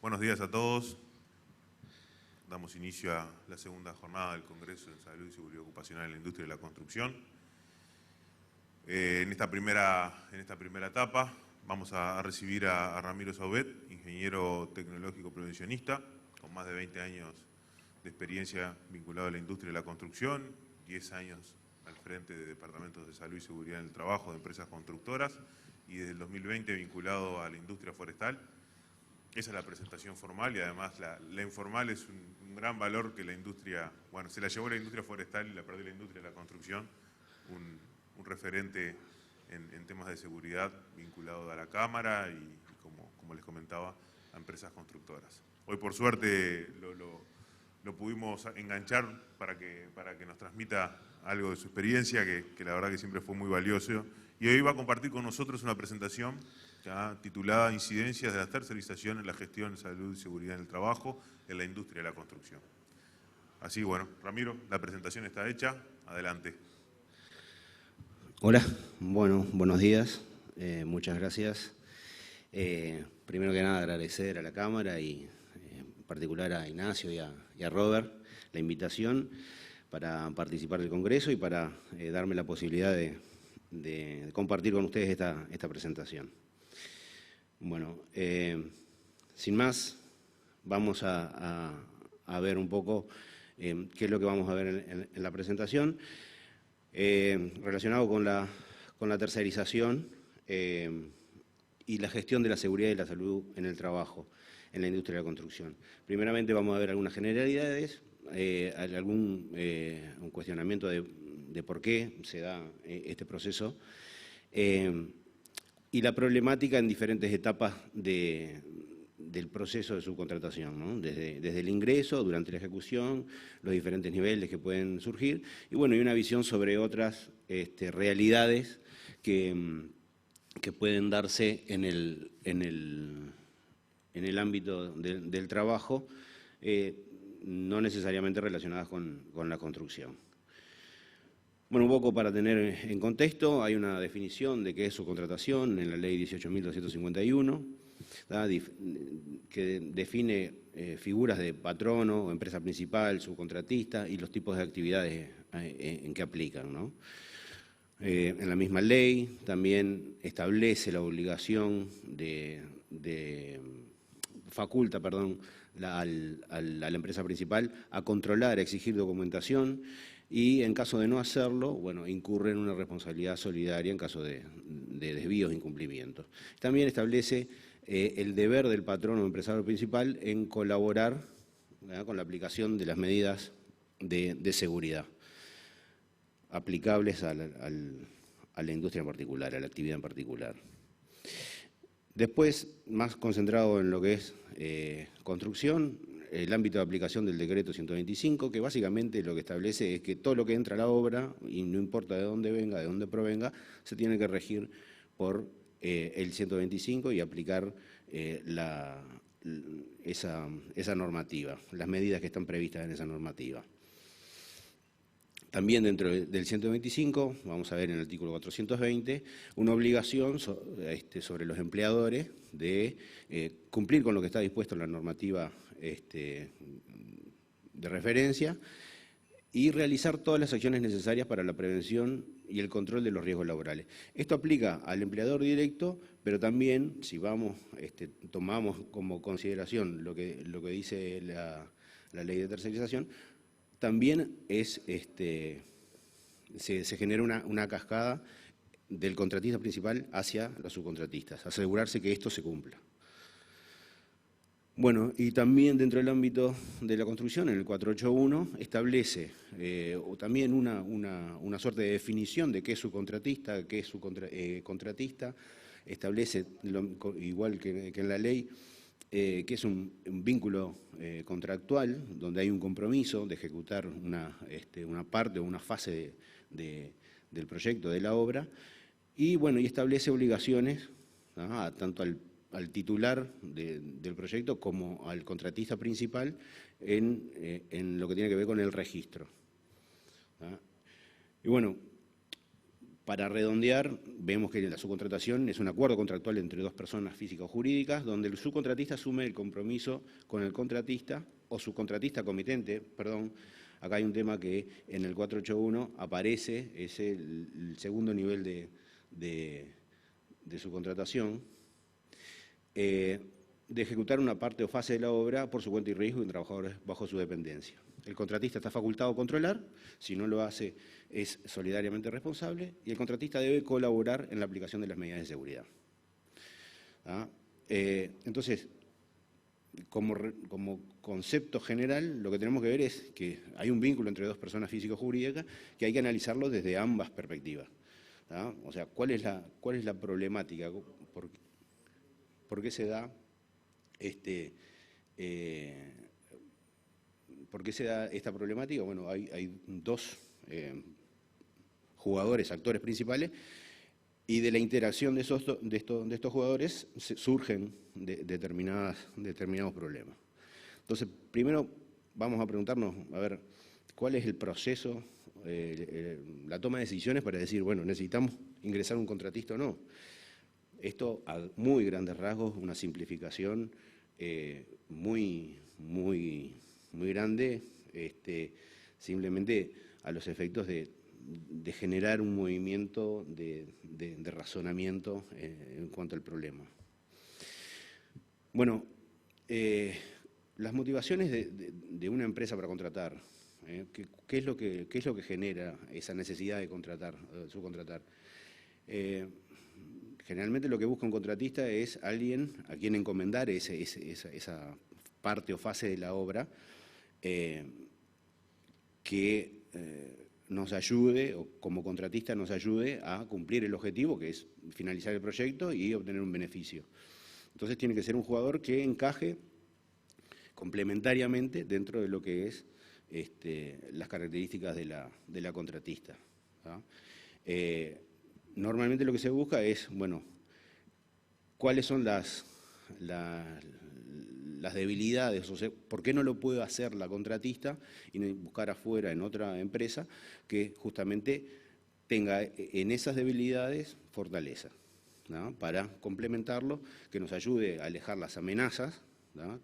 Buenos días a todos. Damos inicio a la segunda jornada del Congreso en Salud y Seguridad Ocupacional en la Industria de la Construcción. En esta primera etapa vamos a recibir a Ramiro Saubet, ingeniero tecnológico prevencionista, con más de 20 años de experiencia vinculado a la industria de la construcción, 10 años al frente de departamentos de salud y seguridad en el trabajo de empresas constructoras y desde el 2020 vinculado a la industria forestal. Esa es la presentación formal y además la informal es un gran valor que la industria, bueno, se la llevó la industria forestal y la perdió la industria de la construcción, un referente en temas de seguridad vinculado a la Cámara y como les comentaba, a empresas constructoras. Hoy por suerte lo pudimos enganchar para que nos transmita algo de su experiencia, que la verdad que siempre fue muy valioso. Y hoy va a compartir con nosotros una presentación titulada Incidencias de la tercerización en la gestión de salud y seguridad en el trabajo en la industria de la construcción. Así, bueno, Ramiro, la presentación está hecha. Adelante. Hola, bueno, buenos días. Muchas gracias. Primero que nada, agradecer a la Cámara y en particular a Ignacio y a Robert la invitación para participar del Congreso y para darme la posibilidad de compartir con ustedes esta presentación. Bueno, sin más, vamos a ver un poco qué es lo que vamos a ver en la presentación. Relacionado con la tercerización y la gestión de la seguridad y la salud en el trabajo en la industria de la construcción. Primeramente vamos a ver algunas generalidades, un cuestionamiento de por qué se da este proceso y la problemática en diferentes etapas del proceso de subcontratación, ¿no? Desde el ingreso, durante la ejecución, los diferentes niveles que pueden surgir y bueno, y una visión sobre otras realidades que pueden darse en el ámbito del trabajo, no necesariamente relacionadas con la construcción. Bueno, un poco para tener en contexto, hay una definición de qué es subcontratación en la Ley 18.251, que define figuras de patrono, empresa principal, subcontratista y los tipos de actividades en que aplican, ¿no? En la misma ley también establece la obligación faculta a la empresa principal a controlar, a exigir documentación y en caso de no hacerlo, bueno, incurre en una responsabilidad solidaria en caso de desvíos e incumplimientos. También establece el deber del patrón o empresario principal en colaborar, ¿verdad?, con la aplicación de las medidas de seguridad aplicables a la industria en particular, a la actividad en particular. Después, más concentrado en lo que es construcción, el ámbito de aplicación del decreto 125, que básicamente lo que establece es que todo lo que entra a la obra, y no importa de dónde venga, de dónde provenga, se tiene que regir por el 125 y aplicar esa normativa, las medidas que están previstas en esa normativa. También dentro del 125, vamos a ver en el artículo 420, una obligación sobre los empleadores de cumplir con lo que está dispuesto en la normativa de referencia y realizar todas las acciones necesarias para la prevención y el control de los riesgos laborales. Esto aplica al empleador directo, pero también, si tomamos como consideración lo que dice la ley de tercerización, también se genera una cascada del contratista principal hacia los subcontratistas, asegurarse que esto se cumpla. Bueno, y también dentro del ámbito de la construcción, en el 481, establece también una suerte de definición de qué es subcontratista, qué es contratista, establece, igual que en la ley, que es un vínculo contractual, donde hay un compromiso de ejecutar una parte o una fase del proyecto, de la obra, y bueno, y establece obligaciones tanto al titular del proyecto como al contratista principal en lo que tiene que ver con el registro. Y bueno, Para redondear, vemos que la subcontratación es un acuerdo contractual entre dos personas físicas o jurídicas, donde el subcontratista asume el compromiso con el contratista o subcontratista comitente, perdón. Acá hay un tema que en el 481 aparece, es el segundo nivel de subcontratación, de ejecutar una parte o fase de la obra por su cuenta y riesgo en trabajadores bajo su dependencia. El contratista está facultado a controlar, si no lo hace es solidariamente responsable, y el contratista debe colaborar en la aplicación de las medidas de seguridad. Entonces, como concepto general, lo que tenemos que ver es que hay un vínculo entre dos personas físico-jurídicas que hay que analizarlo desde ambas perspectivas. O sea, ¿cuál es la problemática? ¿Por qué se da ¿por qué se da esta problemática? Bueno, hay dos jugadores, actores principales, y de la interacción de estos jugadores surgen determinados problemas. Entonces, primero vamos a preguntarnos, a ver, ¿cuál es el proceso, la toma de decisiones para decir, bueno, necesitamos ingresar un contratista o no? Esto, a muy grandes rasgos, una simplificación muy grande, simplemente a los efectos de generar un movimiento de razonamiento en cuanto al problema. Bueno, las motivaciones de una empresa para contratar, ¿qué es lo que genera esa necesidad de subcontratar? Generalmente lo que busca un contratista es alguien a quien encomendar esa parte o fase de la obra que nos ayude, o como contratista nos ayude a cumplir el objetivo, que es finalizar el proyecto y obtener un beneficio. Entonces tiene que ser un jugador que encaje complementariamente dentro de lo que es las características de la contratista. Normalmente lo que se busca es, bueno, cuáles son las debilidades, o sea, ¿por qué no lo puede hacer la contratista y buscar afuera en otra empresa que justamente tenga en esas debilidades fortaleza, ¿no? Para complementarlo, que nos ayude a alejar las amenazas, ¿no?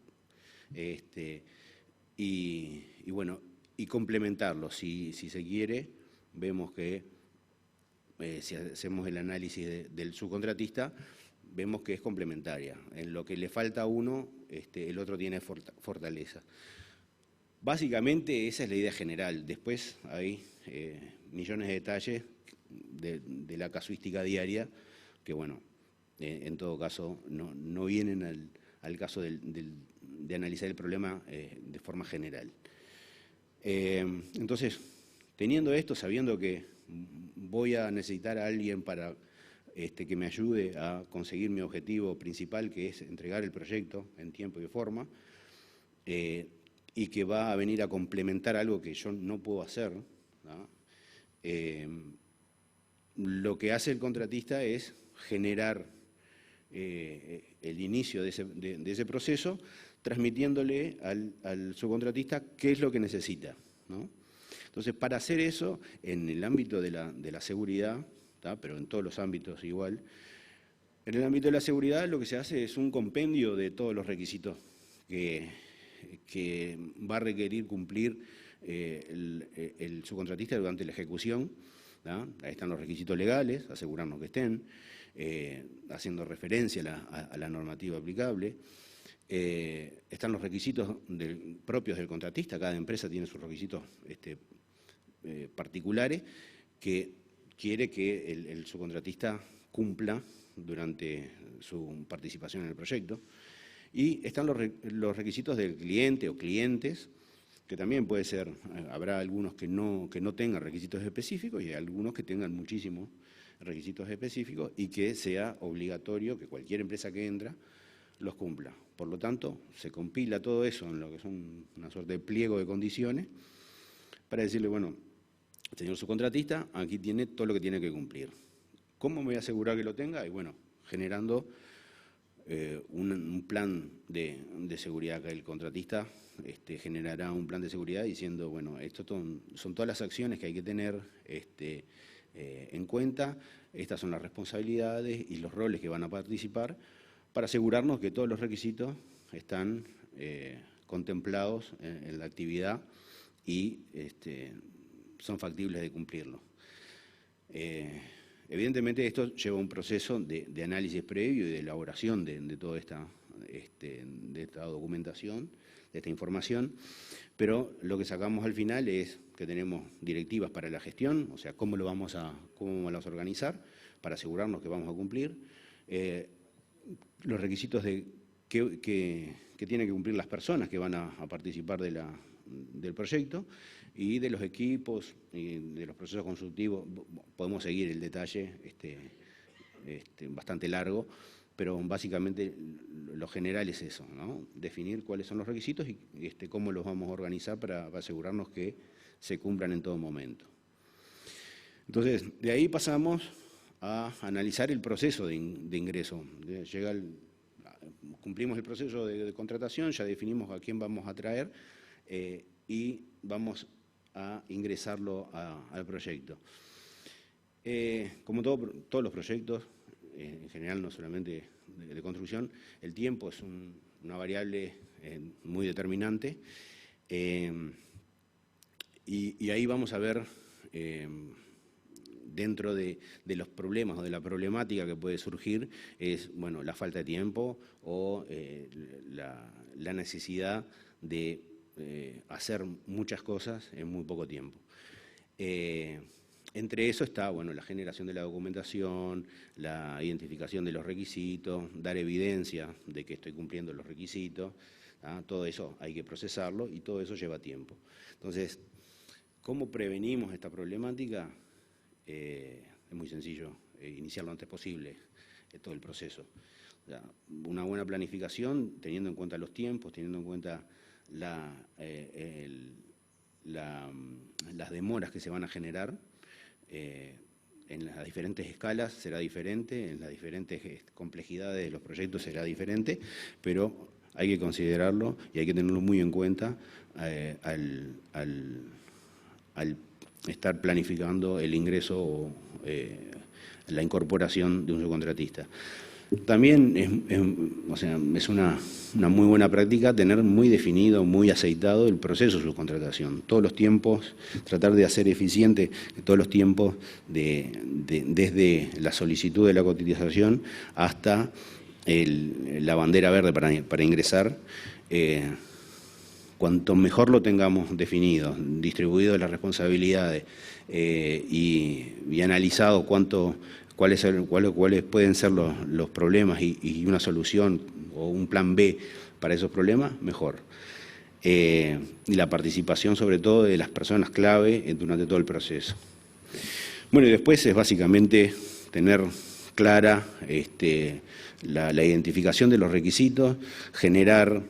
Y complementarlo, si se quiere, vemos que si hacemos el análisis del subcontratista, vemos que es complementaria. En lo que le falta a uno, el otro tiene fortaleza. Básicamente esa es la idea general. Después hay millones de detalles de la casuística diaria que, bueno, en todo caso no vienen al caso de analizar el problema de forma general. Entonces, teniendo esto, sabiendo que voy a necesitar a alguien para que me ayude a conseguir mi objetivo principal, que es entregar el proyecto en tiempo y forma, y que va a venir a complementar algo que yo no puedo hacer, ¿no? Lo que hace el contratista es generar el inicio de ese proceso, transmitiéndole al subcontratista qué es lo que necesita, ¿no? Entonces, para hacer eso, en el ámbito de la seguridad, pero en todos los ámbitos igual, en el ámbito de la seguridad lo que se hace es un compendio de todos los requisitos que va a requerir cumplir el subcontratista durante la ejecución, ¿no? Ahí están los requisitos legales, asegurarnos que estén, haciendo referencia a la normativa aplicable. Están los requisitos propios del contratista, cada empresa tiene sus requisitos particulares que quiere que el subcontratista cumpla durante su participación en el proyecto. Y están los requisitos del cliente o clientes, que también puede ser, habrá algunos que no tengan requisitos específicos y algunos que tengan muchísimos requisitos específicos y que sea obligatorio que cualquier empresa que entra los cumpla. Por lo tanto, se compila todo eso en lo que es una suerte de pliego de condiciones para decirle, bueno, señor subcontratista, aquí tiene todo lo que tiene que cumplir. ¿Cómo me voy a asegurar que lo tenga? Y bueno, generando un plan de seguridad, que el contratista generará un plan de seguridad diciendo, bueno, esto son todas las acciones que hay que tener en cuenta. Estas son las responsabilidades y los roles que van a participar para asegurarnos que todos los requisitos están contemplados en la actividad y son factibles de cumplirlo. Evidentemente esto lleva un proceso de análisis previo y de elaboración de toda esta documentación, de esta información, pero lo que sacamos al final es que tenemos directivas para la gestión, o sea, cómo vamos a organizar para asegurarnos que vamos a cumplir, los requisitos que tienen que cumplir las personas que van a participar del proyecto y de los equipos y de los procesos consultivos. Podemos seguir el detalle bastante largo, pero básicamente lo general es eso, ¿no? Definir cuáles son los requisitos y cómo los vamos a organizar para asegurarnos que se cumplan en todo momento. Entonces, de ahí pasamos a analizar el proceso de ingreso. Cumplimos el proceso de contratación, ya definimos a quién vamos a traer y vamos a ingresarlo al proyecto. Como todos los proyectos, en general no solamente de construcción, el tiempo es una variable muy determinante y ahí vamos a ver dentro de los problemas o de la problemática que puede surgir es, bueno, la falta de tiempo o la necesidad de hacer muchas cosas en muy poco tiempo. Entre eso está, bueno, la generación de la documentación, la identificación de los requisitos, dar evidencia de que estoy cumpliendo los requisitos, ¿ah? Todo eso hay que procesarlo y todo eso lleva tiempo. Entonces, ¿cómo prevenimos esta problemática? Es muy sencillo, iniciar lo antes posible todo el proceso. O sea, una buena planificación, teniendo en cuenta los tiempos, teniendo en cuenta las demoras que se van a generar. En las diferentes escalas será diferente, en las diferentes complejidades de los proyectos será diferente, pero hay que considerarlo y hay que tenerlo muy en cuenta al estar planificando el ingreso o la incorporación de un subcontratista. También es una muy buena práctica tener muy definido, muy aceitado el proceso de subcontratación. Todos los tiempos, tratar de hacer eficiente todos los tiempos desde la solicitud de la cotización hasta la bandera verde para ingresar. Cuanto mejor lo tengamos definido, distribuido las responsabilidades y analizado cuáles pueden ser los problemas y una solución o un plan B para esos problemas, mejor. Y la participación sobre todo de las personas clave durante todo el proceso. Bueno, y después es básicamente tener clara la identificación de los requisitos, generar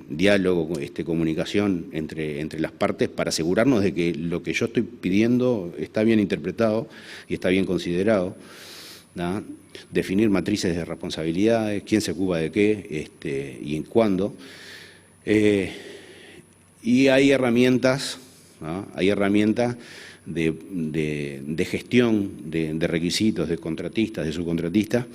diálogo, comunicación entre las partes para asegurarnos de que lo que yo estoy pidiendo está bien interpretado y está bien considerado, ¿no? Definir matrices de responsabilidades, quién se ocupa de qué y en cuándo. Y hay herramientas, ¿no? Hay herramientas de gestión de requisitos, de contratistas, de subcontratistas,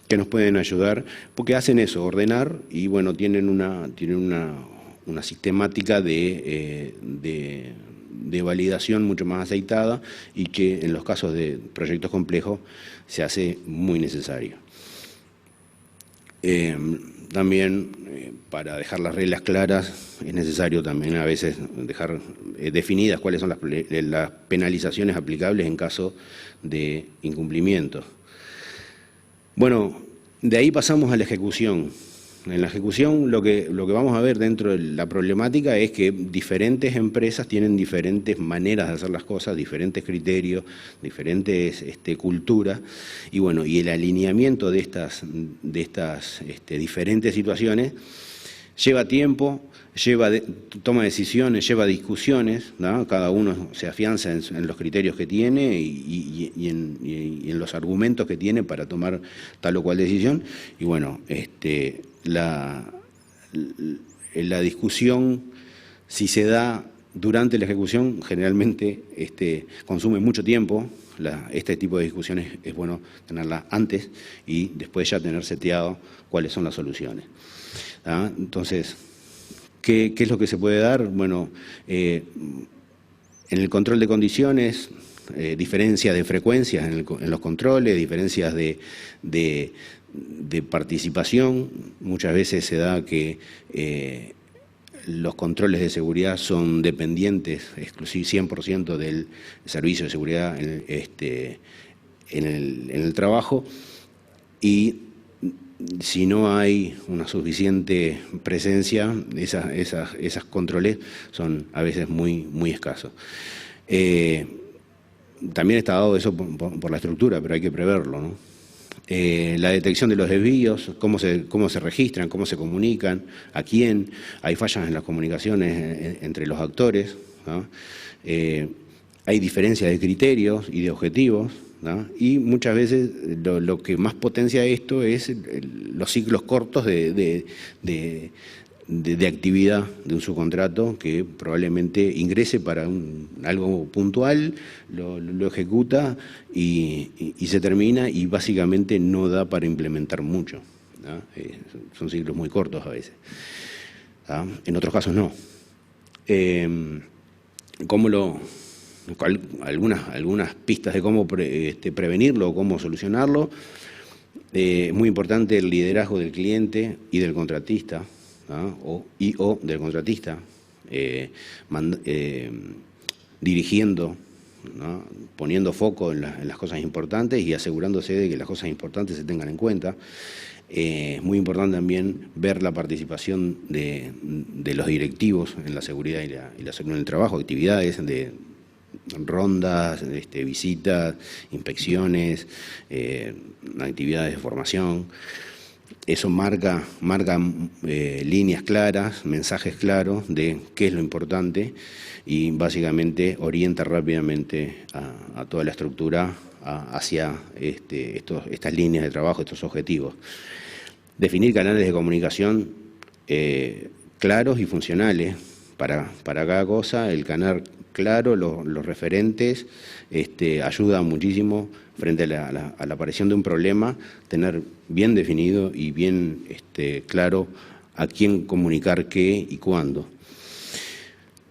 que nos pueden ayudar, porque hacen eso, ordenar, y bueno, tienen una sistemática de validación mucho más aceitada y que en los casos de proyectos complejos se hace muy necesario. También, para dejar las reglas claras, es necesario también a veces dejar definidas cuáles son las penalizaciones aplicables en caso de incumplimiento. Bueno, de ahí pasamos a la ejecución. En la ejecución lo que vamos a ver dentro de la problemática es que diferentes empresas tienen diferentes maneras de hacer las cosas, diferentes criterios, diferentes culturas, y bueno, y el alineamiento de estas diferentes situaciones lleva tiempo, toma decisiones, lleva discusiones, ¿no? Cada uno se afianza en los criterios que tiene y en los argumentos que tiene para tomar tal o cual decisión. Y bueno, la discusión, si se da durante la ejecución, generalmente consume mucho tiempo, este tipo de discusiones es bueno tenerlas antes y después ya tener seteado cuáles son las soluciones. Entonces, ¿qué es lo que se puede dar? Bueno, en el control de condiciones, diferencias de frecuencias en los controles, diferencias de participación. Muchas veces se da que los controles de seguridad son dependientes, exclusivo 100% del servicio de seguridad en el trabajo, y si no hay una suficiente presencia, esas controles son a veces muy escasos. También está dado eso por la estructura, pero hay que preverlo, ¿no? La detección de los desvíos, cómo se registran, cómo se comunican, a quién. Hay fallas en las comunicaciones entre los actores, ¿no? Hay diferencias de criterios y de objetivos, ¿no? Y muchas veces lo que más potencia esto es los ciclos cortos de actividad de un subcontrato que probablemente ingrese para algo puntual, lo ejecuta y se termina, y básicamente no da para implementar mucho, ¿no? Son ciclos muy cortos a veces, ¿no? En otros casos no. Algunas pistas de cómo prevenirlo o cómo solucionarlo. Es muy importante el liderazgo del cliente y del contratista, ¿no? o del contratista, dirigiendo, ¿no? Poniendo foco en las cosas importantes y asegurándose de que las cosas importantes se tengan en cuenta. Es muy importante también ver la participación de los directivos en la seguridad y la seguridad del trabajo, actividades de rondas, visitas, inspecciones, actividades de formación. Eso marca líneas claras, mensajes claros de qué es lo importante, y básicamente orienta rápidamente a toda la estructura hacia estas líneas de trabajo, estos objetivos. Definir canales de comunicación claros y funcionales para cada cosa. El canal claro, los referentes, ayuda muchísimo frente a la aparición de un problema, tener bien definido y bien claro a quién comunicar qué y cuándo.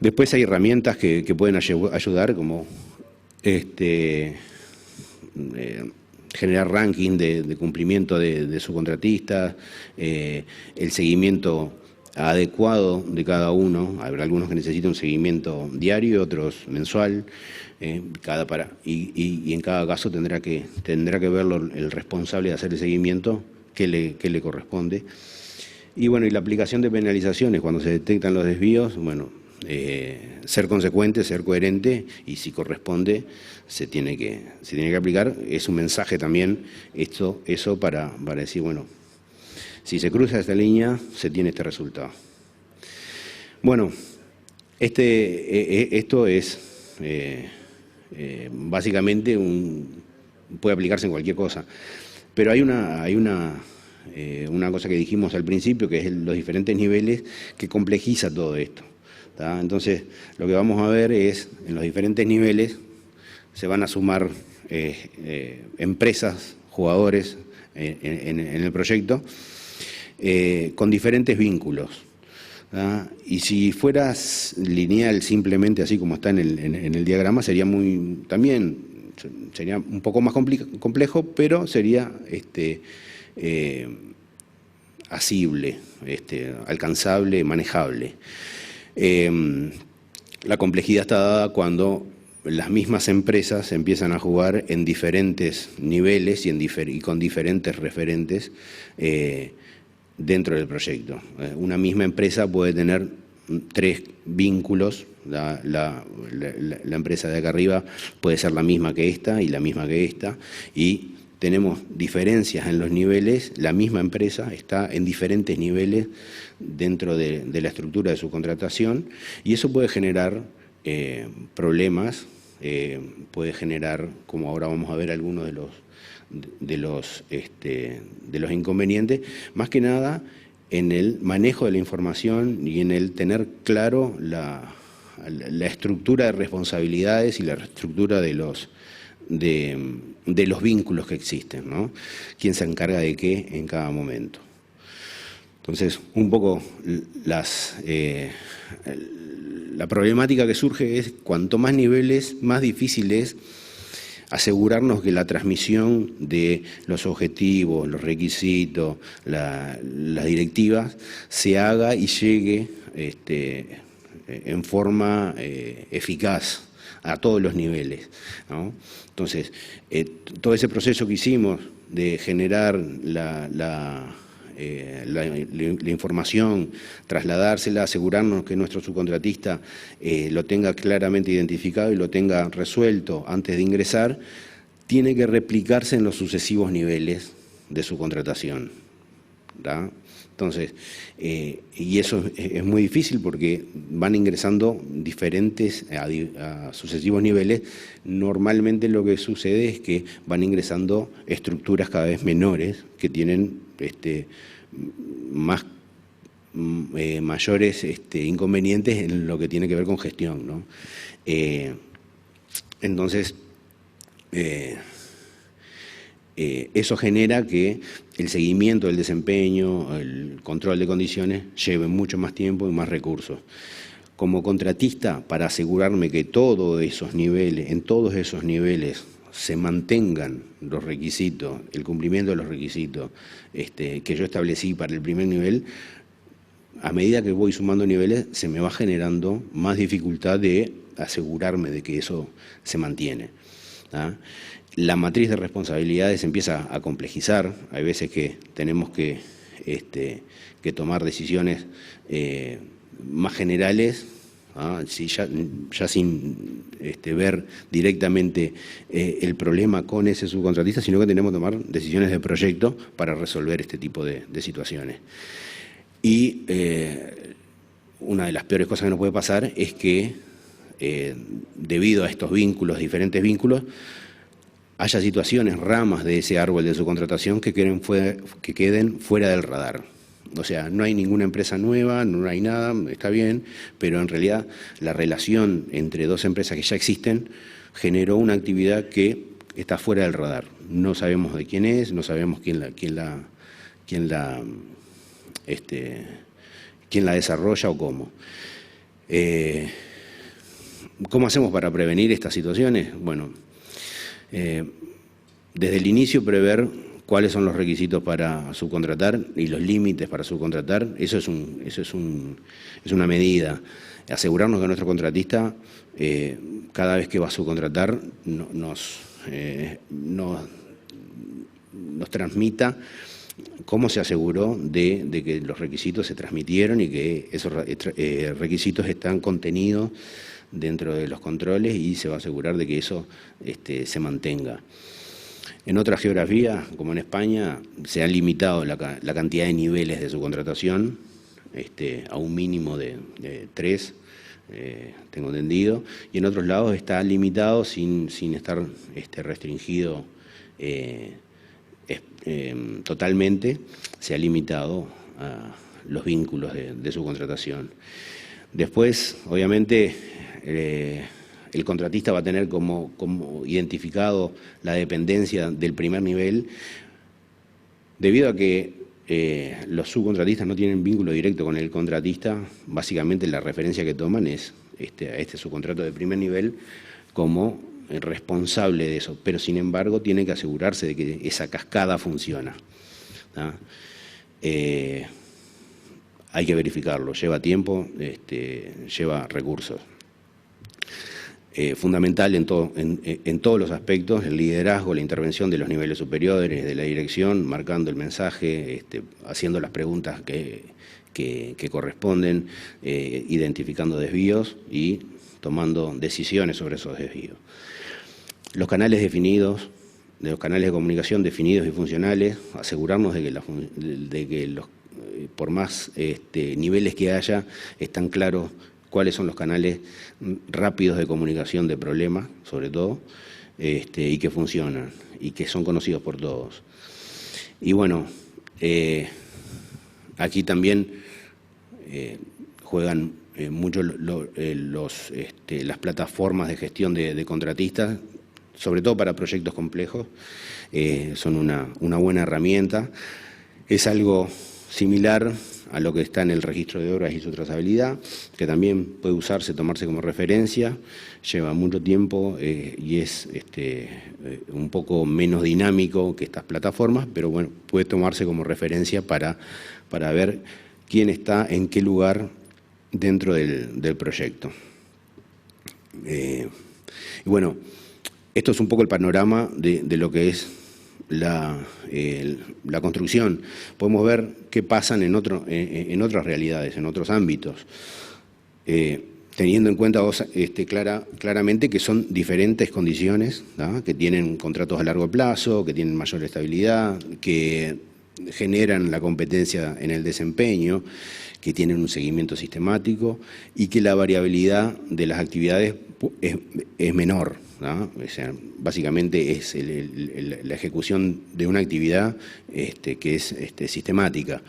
Después hay herramientas que pueden ayudar, como generar ranking de cumplimiento de subcontratistas, el seguimiento adecuado de cada uno. Habrá algunos que necesitan un seguimiento diario, otros mensual, y en cada caso tendrá que verlo el responsable de hacer el seguimiento que le corresponde. Y bueno, y la aplicación de penalizaciones cuando se detectan los desvíos, bueno, ser consecuente, ser coherente, y si corresponde se tiene que aplicar. Es un mensaje también eso para decir, bueno, si se cruza esta línea, se tiene este resultado. Bueno, esto es básicamente puede aplicarse en cualquier cosa, pero hay una cosa que dijimos al principio, que es los diferentes niveles, que complejiza todo esto, ¿tá? Entonces, lo que vamos a ver es, en los diferentes niveles, se van a sumar empresas, jugadores en el proyecto, con diferentes vínculos, ¿tá? Y si fueras lineal simplemente así como está en el diagrama, sería sería un poco más complejo, pero sería asible, alcanzable, manejable. La complejidad está dada cuando las mismas empresas empiezan a jugar en diferentes niveles y con diferentes referentes dentro del proyecto. Una misma empresa puede tener 3 vínculos. La empresa de acá arriba puede ser la misma que esta y la misma que esta, y tenemos diferencias en los niveles. La misma empresa está en diferentes niveles dentro de la estructura de su contratación, y eso puede generar problemas, puede generar, como ahora vamos a ver, algunos de los inconvenientes, más que nada en el manejo de la información y en el tener claro la estructura de responsabilidades y la estructura de de los vínculos que existen, ¿no? ¿Quién se encarga de qué en cada momento? Entonces, un poco la problemática que surge es cuanto más niveles, más difícil es asegurarnos que la transmisión de los objetivos, los requisitos, las directivas, se haga y llegue en forma eficaz a todos los niveles, ¿no? Entonces, todo ese proceso que hicimos de generar la información, trasladársela, asegurarnos que nuestro subcontratista lo tenga claramente identificado y lo tenga resuelto antes de ingresar, tiene que replicarse en los sucesivos niveles de su contratación, ¿verdad? Entonces, y eso es muy difícil porque van ingresando diferentes a sucesivos niveles. Normalmente lo que sucede es que van ingresando estructuras cada vez menores que tienen mayores inconvenientes en lo que tiene que ver con gestión, ¿no? Entonces, eso genera que el seguimiento del desempeño, el control de condiciones, lleve mucho más tiempo y más recursos. Como contratista, para asegurarme que en todos esos niveles se mantengan los requisitos, el cumplimiento de los requisitos que yo establecí para el primer nivel, a medida que voy sumando niveles, se me va generando más dificultad de asegurarme de que eso se mantiene, ¿tá? La matriz de responsabilidades empieza a complejizar. Hay veces que tenemos que tomar decisiones más generales, sí, ya sin ver directamente el problema con ese subcontratista, sino que tenemos que tomar decisiones de proyecto para resolver este tipo de situaciones. Y una de las peores cosas que nos puede pasar es que, debido a estos vínculos, diferentes vínculos, haya situaciones, ramas de ese árbol de subcontratación que queden fuera del radar. O sea, no hay ninguna empresa nueva, no hay nada, está bien, pero en realidad la relación entre dos empresas que ya existen generó una actividad que está fuera del radar. No sabemos de quién es, no sabemos quién la desarrolla o cómo. ¿Cómo hacemos para prevenir estas situaciones? Bueno, desde el inicio prever cuáles son los requisitos para subcontratar y los límites para subcontratar. Eso es una medida. Asegurarnos que nuestro contratista, cada vez que va a subcontratar, nos transmita cómo se aseguró de que los requisitos se transmitieron y que esos requisitos están contenidos dentro de los controles, y se va a asegurar de que eso se mantenga. En otras geografías, como en España, se ha limitado la cantidad de niveles de subcontratación a un mínimo de 3, tengo entendido, y en otros lados está limitado sin estar restringido totalmente, se ha limitado a los vínculos de subcontratación. Después, obviamente, el contratista va a tener como identificado la dependencia del primer nivel, debido a que los subcontratistas no tienen vínculo directo con el contratista. Básicamente la referencia que toman es a este subcontrato de primer nivel como responsable de eso, pero sin embargo tiene que asegurarse de que esa cascada funciona, ¿tá? Hay que verificarlo, lleva tiempo, lleva recursos. Fundamental en todos los aspectos, el liderazgo, la intervención de los niveles superiores, de la dirección, marcando el mensaje, haciendo las preguntas que corresponden, identificando desvíos y tomando decisiones sobre esos desvíos. Los canales definidos, de los canales de comunicación definidos y funcionales, asegurarnos de que los, por más niveles que haya, están claros cuáles son los canales rápidos de comunicación de problemas, sobre todo, y que funcionan, y que son conocidos por todos. Y bueno, aquí también juegan mucho las plataformas de gestión de contratistas, sobre todo para proyectos complejos, son una buena herramienta. Es algo similar a lo que está en el registro de obras y su trazabilidad, que también puede usarse, tomarse como referencia, lleva mucho tiempo y es un poco menos dinámico que estas plataformas, pero bueno, puede tomarse como referencia para ver quién está en qué lugar dentro del proyecto. Y bueno, esto es un poco el panorama de lo que es la construcción. Podemos ver qué pasan en otras realidades, en otros ámbitos, teniendo en cuenta claramente que son diferentes condiciones, ¿no? Que tienen contratos a largo plazo, que tienen mayor estabilidad, que generan la competencia en el desempeño, que tienen un seguimiento sistemático y que la variabilidad de las actividades es menor, ¿no? O sea, básicamente es la ejecución de una actividad que es sistemática,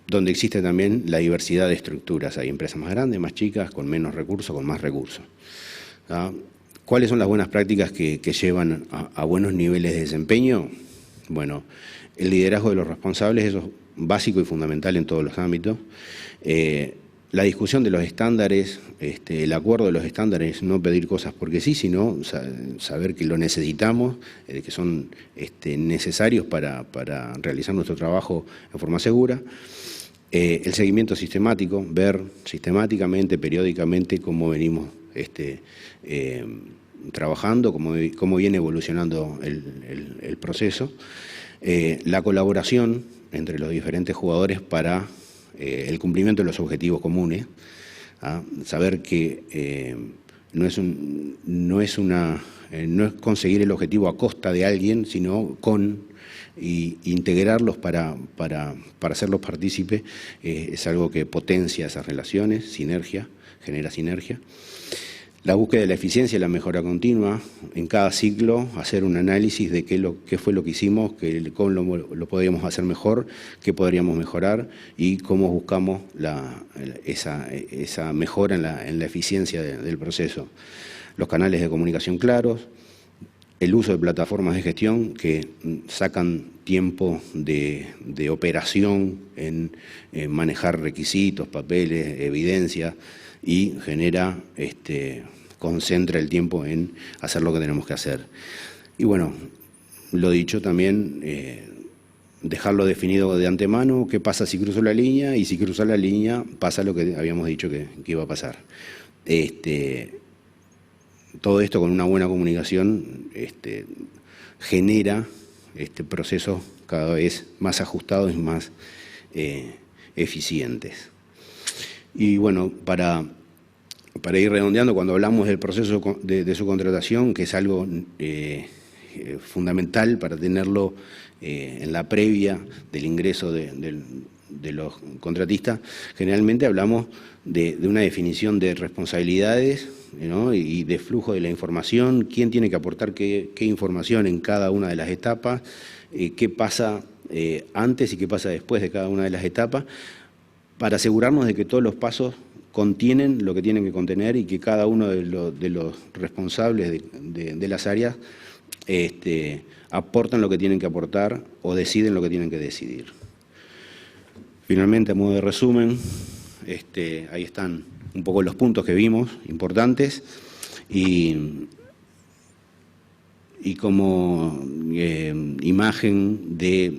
donde existe también la diversidad de estructuras. Hay empresas más grandes, más chicas, con menos recursos, con más recursos, ¿no? ¿Cuáles son las buenas prácticas que llevan a buenos niveles de desempeño? Bueno, el liderazgo de los responsables, eso es básico y fundamental en todos los ámbitos. La discusión de los estándares, el acuerdo de los estándares, no pedir cosas porque sí, sino saber que lo necesitamos, que son necesarios para realizar nuestro trabajo en forma segura. El seguimiento sistemático, ver sistemáticamente, periódicamente, cómo venimos trabajando, cómo viene evolucionando el proceso. La colaboración entre los diferentes jugadores para el cumplimiento de los objetivos comunes, ¿ah? Saber que no es conseguir el objetivo a costa de alguien, sino y integrarlos para hacerlos partícipes, es algo que potencia esas relaciones, genera sinergia. La búsqueda de la eficiencia y la mejora continua, en cada ciclo hacer un análisis de qué fue lo que hicimos, cómo lo podríamos hacer mejor, qué podríamos mejorar y cómo buscamos esa mejora en la eficiencia del proceso. Los canales de comunicación claros, el uso de plataformas de gestión que sacan tiempo de operación en manejar requisitos, papeles, evidencias y concentra el tiempo en hacer lo que tenemos que hacer. Y bueno, lo dicho también, dejarlo definido de antemano, qué pasa si cruzo la línea, y si cruza la línea pasa lo que habíamos dicho que iba a pasar. Todo esto con una buena comunicación genera procesos cada vez más ajustados y más eficientes. Y bueno, para ir redondeando, cuando hablamos del proceso de subcontratación, que es algo fundamental para tenerlo en la previa del ingreso de los contratistas, generalmente hablamos de una definición de responsabilidades, ¿no? y de flujo de la información, quién tiene que aportar qué información en cada una de las etapas, qué pasa antes y qué pasa después de cada una de las etapas, para asegurarnos de que todos los pasos contienen lo que tienen que contener y que cada uno de los responsables de las áreas aportan lo que tienen que aportar o deciden lo que tienen que decidir. Finalmente, a modo de resumen, ahí están un poco los puntos que vimos, importantes, y como imagen de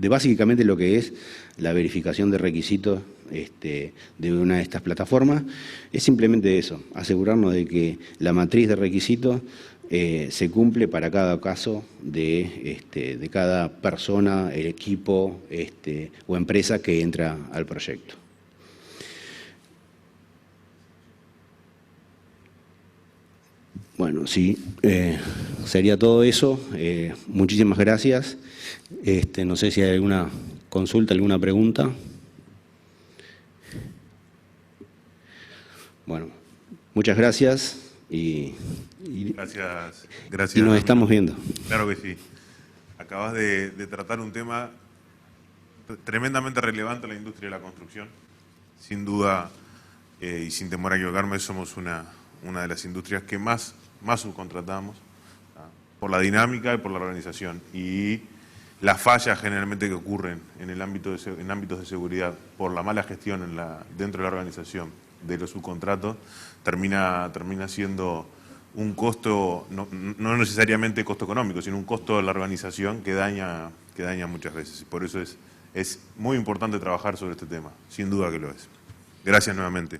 básicamente lo que es la verificación de requisitos de una de estas plataformas, es simplemente eso, asegurarnos de que la matriz de requisitos se cumple para cada caso de cada persona, el equipo o empresa que entra al proyecto. Bueno, sí, sería todo eso. Muchísimas gracias. No sé si hay alguna consulta, alguna pregunta. Bueno, muchas gracias y gracias. Y nos estamos viendo. Claro que sí. Acabas de tratar un tema tremendamente relevante en la industria de la construcción. Sin duda, y sin temor a equivocarme, somos una una de las industrias que más subcontratamos, por la dinámica y por la organización. Y las fallas generalmente que ocurren en el ámbitos de seguridad por la mala gestión dentro de la organización de los subcontratos termina siendo un costo, no necesariamente costo económico, sino un costo de la organización que daña muchas veces. Por eso es muy importante trabajar sobre este tema, sin duda que lo es. Gracias nuevamente.